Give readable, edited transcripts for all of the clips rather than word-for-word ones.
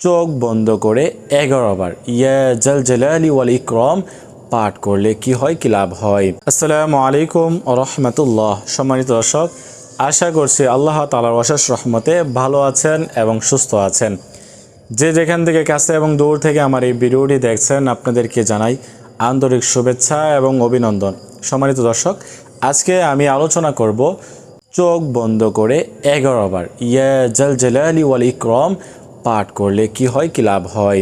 চোখ বন্ধ করে 11 বার ইয়া জাল জালালি ওয়াল ইকরাম পাঠ করলে কি হয়, কি লাভ হয়। আসসালামু আলাইকুম ওয়া রাহমাতুল্লাহ। সম্মানিত দর্শক, আশা করছি আল্লাহ তাআলার অশেষ রহমতে ভালো আছেন এবং সুস্থ আছেন। যে যেখান থেকে কাছে এবং দূর থেকে আমার এই ভিডিওটি দেখছেন, আপনাদেরকে জানাই আন্তরিক শুভেচ্ছা এবং অভিনন্দন। সম্মানিত দর্শক, আজকে আমি আলোচনা করব চোখ বন্ধ করে 11 বার ইয়া জাল জালালি ওয়াল ইকরাম পাঠ করলে কি হয়, কি লাভ হয়।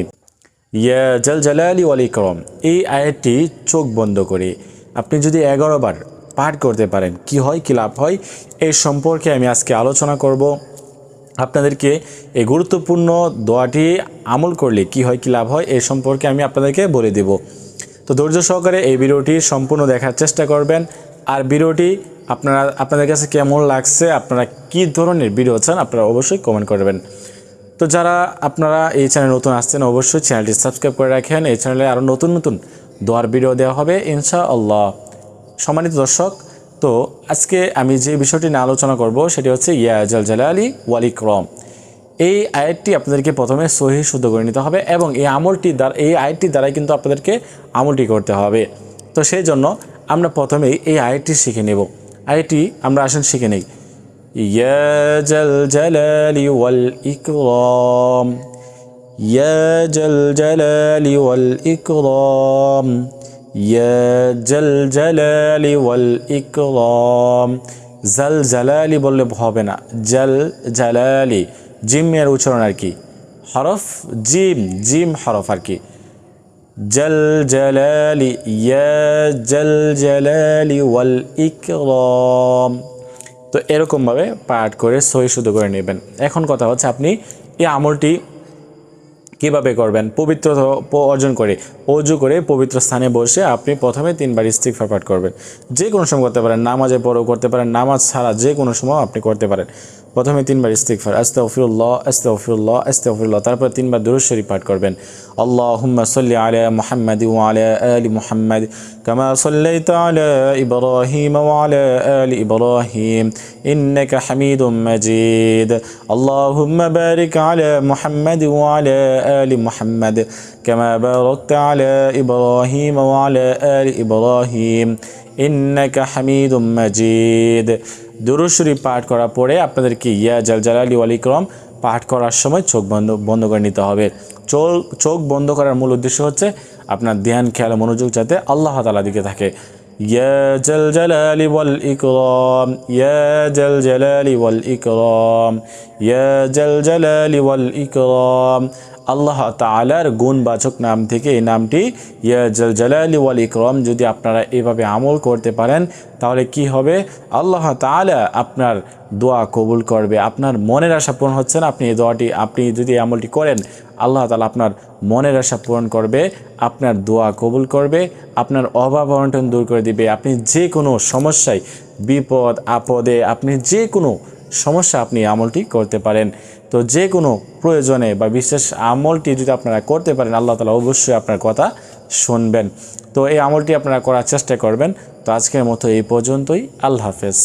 ইয়া জাল জালালি ওয়াল ইকরাম, এই আয়াতটি চোখ বন্ধ করে আপনি যদি 11 বার পাঠ করতে পারেন, কি হয়, কি লাভ হয়, এই সম্পর্কে আমি আজকে আলোচনা করব। আপনাদেরকে এই গুরুত্বপূর্ণ দোয়াটি আমল করলে কি হয়, কি লাভ হয়, এই সম্পর্কে আমি আপনাদেরকে বলে দেব। তো ধৈর্য সহকারে এই ভিডিওটি সম্পূর্ণ দেখার চেষ্টা করবেন। আর ভিডিওটি আপনাদের কাছে কেমন লাগছে, আপনারা কি ধরনের ভিডিও চান, আপনারা অবশ্যই কমেন্ট করবেন। তো যারা আপনারা এই চ্যানেলে নতুন আসছেন, অবশ্যই চ্যানেলটি সাবস্ক্রাইব করে রাখেন। এই চ্যানেলে আরও নতুন নতুন দোয়ার ভিডিও দেওয়া হবে ইনশাআল্লাহ। সম্মানিত দর্শক, তো আজকে আমি যে বিষয়টি নিয়ে আলোচনা করব সেটি হচ্ছে ইয়া জাল জালালি ওয়াল ইকরাম। এই আয়াতটি আপনাদেরকে প্রথমে সহিহ শুদ্ধ করে নিতে হবে এবং এই আয়াতটি দ্বারাই কিন্তু আপনাদেরকে আমলটি করতে হবে। তো সেই জন্য আমরা প্রথমেই এই আয়াতটি শিখে নেব। আয়াতটি আমরা আসেন শিখে নেই। ইয়া জাল জালালি ওয়াল ইকরাম, ইয়া জাল জালালি ওয়াল ইকরাম, ইয়া জাল জালালি ওয়াল ইকরাম। জাল জালালি বললে হবে না, জাল জালালি, জিমের উচ্চারণ আর কি, হরফ জিম হরফ আর কি। জাল জালালি, ইয়া জাল জালালি ওয়াল ইকরাম। তো এরকমভাবে পাঠ করে সহি শুদ্ধ করে নেবেন। এখন কথা হচ্ছে আপনি এই আমলটি কীভাবে করবেন। পবিত্রতা অর্জন করে অজু করে পবিত্র স্থানে বসে আপনি প্রথমে 3 বার ইস্তিগফার পাঠ করবেন। যে কোনো সময় করতে পারেন, নামাজে পড়েও করতে পারেন, নামাজ ছাড়া যে কোনো সময় আপনি করতে পারেন। প্রথমে 3 বার ইস্তিগফার, আস্তাগফিরুল্লাহ আস্তাগফিরুল্লাহ আস্তাগফিরুল্লাহ, তারপর 3 বার দুরূদ শরীফ পাঠ করবেন। আল্লাহুম্মা সাল্লি আলা মুহাম্মাদ ওয়া আলা আলি মুহাম্মাদ কামা সাল্লাইতা আলা ইব্রাহিম ওয়া আলা আলি ইব্রাহিম ইন্নাকা হামিদুম মাজিদ। আল্লাহুম্মা বারিক আলা মুহাম্মাদ ওয়া আলা আলি মুহাম্মাদ কামা বারাকতা আলা ইব্রাহিম ওয়া আলা আলি ইব্রাহিম ইন্নাকা হামিদুম মাজিদ। দুরূদ শরীফ পাঠ করার পরে আপনাদেরকে ইয়া জাল জালালি ওয়াল ইকরাম পাঠ করার সময় চোখ বন্ধ করে নিতে হবে। চোখ বন্ধ করার মূল উদ্দেশ্য হচ্ছে আপনার ধ্যান, খেয়াল, মনোযোগ যাতে আল্লাহ তাআলার দিকে থাকে। ইয়া জাল জালালি ওয়াল ইকরাম, ইয়া জাল জালালি ওয়াল ইকরাম, ইয়া জাল জালালি ওয়াল ইকরাম। আল্লাহ তাআলার গুণবাচক নাম থেকে এই নামটি ইয়া জাল জালালি ওয়াল ইকরাম যদি আপনারা এভাবে আমল করতে পারেন, তাহলে কি হবে, আল্লাহ তাআলা আপনার দোয়া কবুল করবে। আপনার মনের আশা পূরণ হচ্ছে না, আপনি যদি এই আমলটি করেন, আল্লাহ তাআলা আপনার মনের আশা পূরণ করবে, আপনার দোয়া কবুল করবে, আপনার অভাব অনটন দূর করে দিবে। আপনি যে কোনো সমস্যায়, বিপদ আপদে, আপনি যে কোনো সমস্যা আপনি আমলটি করতে পারেন। তো যে কোনো প্রয়োজনে বা বিশেষ আমলটি যদি আপনারা করতে পারেন, আল্লাহ তাআলা অবশ্যই আপনার কথা শুনবেন। তো এই আমলটি আপনারা করার চেষ্টা করবেন। তো আজকের মতো এই পর্যন্তই। আল্লাহ হাফেজ।